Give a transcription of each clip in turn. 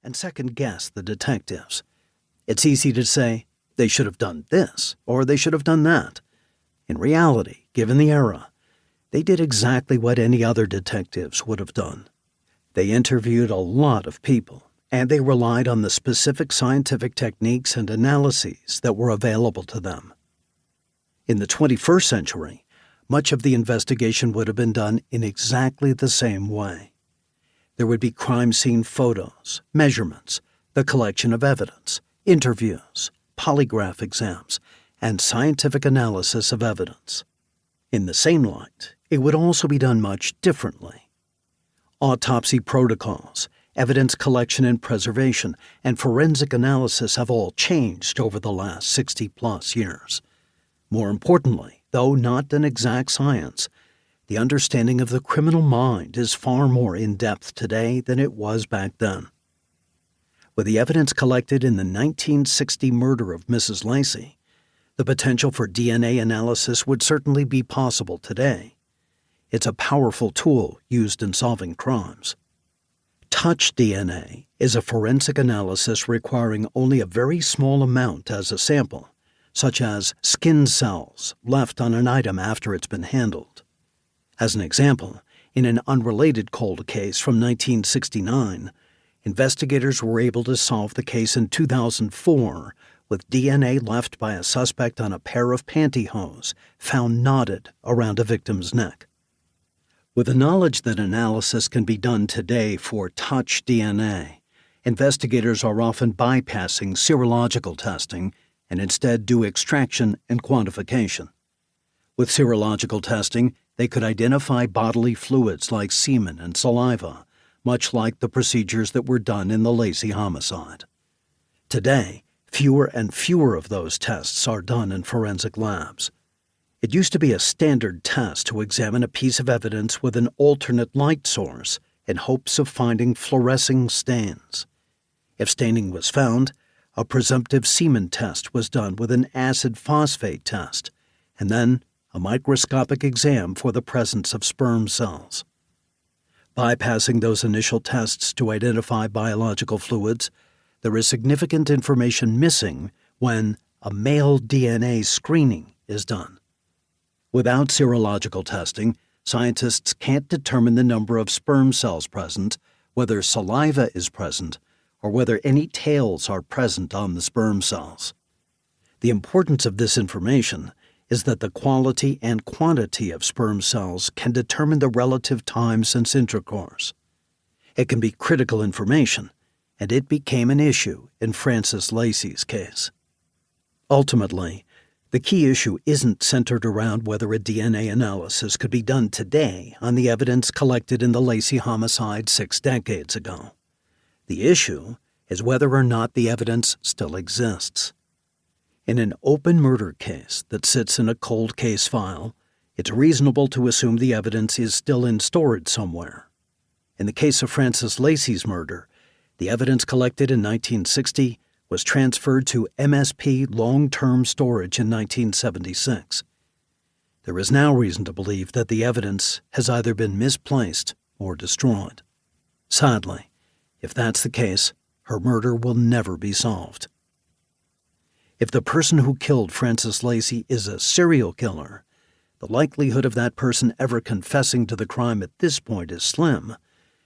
and second-guess the detectives. It's easy to say, they should have done this, or they should have done that. In reality, given the era, they did exactly what any other detectives would have done. They interviewed a lot of people, and they relied on the specific scientific techniques and analyses that were available to them. In the 21st century, much of the investigation would have been done in exactly the same way. There would be crime scene photos, measurements, the collection of evidence, interviews, polygraph exams, and scientific analysis of evidence. In the same light, it would also be done much differently. Autopsy protocols, evidence collection and preservation, and forensic analysis have all changed over the last 60-plus years. More importantly, though not an exact science, the understanding of the criminal mind is far more in-depth today than it was back then. With the evidence collected in the 1960 murder of Mrs. Lacey, the potential for DNA analysis would certainly be possible today. It's a powerful tool used in solving crimes. Touch DNA is a forensic analysis requiring only a very small amount as a sample, such as skin cells left on an item after it's been handled. As an example, in an unrelated cold case from 1969, investigators were able to solve the case in 2004 with DNA left by a suspect on a pair of pantyhose found knotted around a victim's neck. With the knowledge that analysis can be done today for touch DNA, investigators are often bypassing serological testing and instead do extraction and quantification. With serological testing, they could identify bodily fluids like semen and saliva, much like the procedures that were done in the Lacey homicide. Today, fewer and fewer of those tests are done in forensic labs. It used to be a standard test to examine a piece of evidence with an alternate light source in hopes of finding fluorescing stains. If staining was found, a presumptive semen test was done with an acid phosphate test, and then a microscopic exam for the presence of sperm cells. Bypassing those initial tests to identify biological fluids, there is significant information missing when a male DNA screening is done. Without serological testing, scientists can't determine the number of sperm cells present, whether saliva is present, or whether any tails are present on the sperm cells. The importance of this information is that the quality and quantity of sperm cells can determine the relative time since intercourse. It can be critical information, and it became an issue in Frances Lacey's case. Ultimately, the key issue isn't centered around whether a DNA analysis could be done today on the evidence collected in the Lacey homicide 6 decades ago. The issue is whether or not the evidence still exists. In an open murder case that sits in a cold case file, it's reasonable to assume the evidence is still in storage somewhere. In the case of Frances Lacey's murder, the evidence collected in 1960 was transferred to MSP long-term storage in 1976. There is now reason to believe that the evidence has either been misplaced or destroyed. Sadly, if that's the case, her murder will never be solved. If the person who killed Frances Lacey is a serial killer, the likelihood of that person ever confessing to the crime at this point is slim,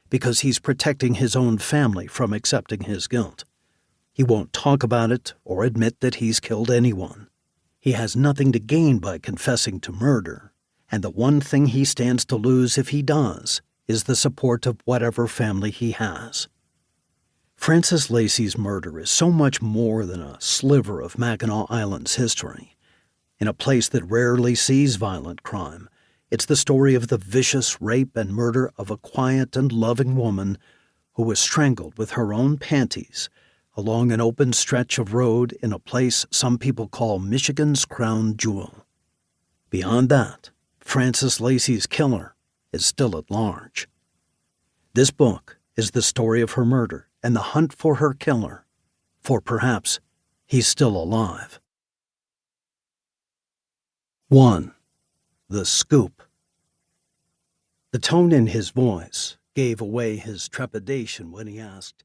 because he's protecting his own family from accepting his guilt. He won't talk about it or admit that he's killed anyone. He has nothing to gain by confessing to murder, and the one thing he stands to lose if he does is the support of whatever family he has. Frances Lacey's murder is so much more than a sliver of Mackinac Island's history. In a place that rarely sees violent crime, it's the story of the vicious rape and murder of a quiet and loving woman who was strangled with her own panties along an open stretch of road in a place some people call Michigan's crown jewel. Beyond that, Frances Lacey's killer is still at large. This book is the story of her murder and the hunt for her killer, for perhaps he's still alive. 1. The Scoop. The tone in his voice gave away his trepidation when he asked,